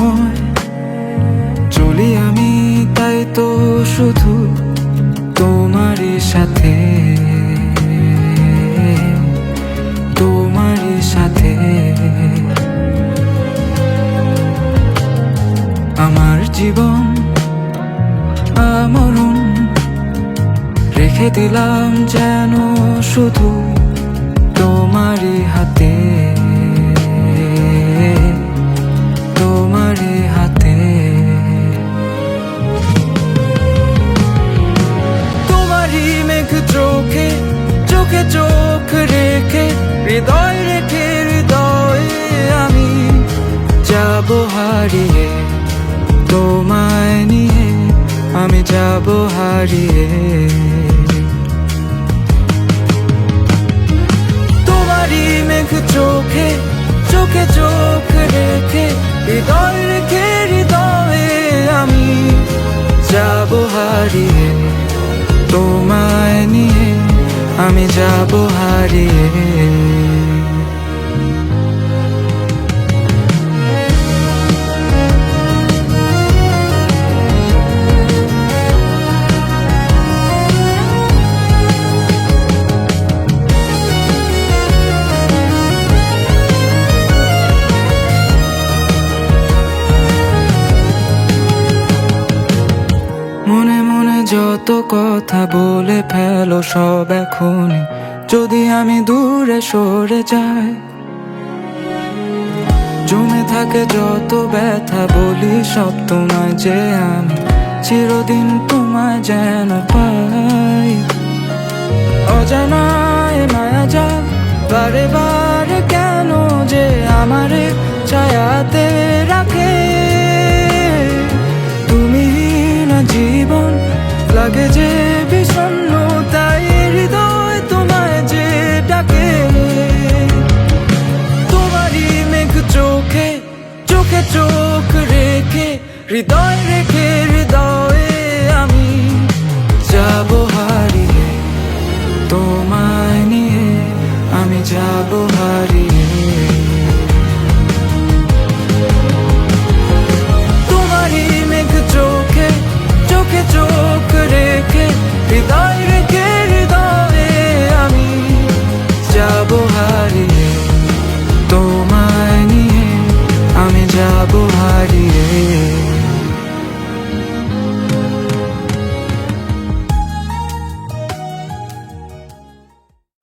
সময় চলি আমি, তাই তো শুধু তোমারই সাথে, তোমারই সাথে। আমার জীবন আমরণ রেখে দিলাম যেন শুধু তোমারই হাতে, তোমারই হাতে। তোমারই মেঘ চোখে চোখে চোখ রেখে, হৃদয় রেখে হৃদয়ে আমি যাব হারিয়ে, তোমায় নিয়ে আমি যাব হারিয়ে। তোমারই মেঘ চোখে চোখে চোখ রেখে, হৃদয় রেখে হৃদয়ে আমি যাব হারিয়ে, তোমায় নিয়ে আমি যাব হারিয়ে। মনে মনে যত কথা বলে ফেলো সব এখনই, যদি আমি দূরে সরে যাই। জমে থাকে যত ব্যথা বলি সব তোমায় যে আমি চিরদিন তোমায় যেন পাই। অজানায় মায়া যাক বারে বারে কেন যে আমারে ছায়াতে রাখে। তুমি না জীবন লাগে যে বিষণ্ণ, তাই হৃদয় তোমায় যে ডাকে। তোমারই মেঘ চোখে চোখে চোখ রেখে, হৃদয় রেখে হৃদয়ে আমি যাব।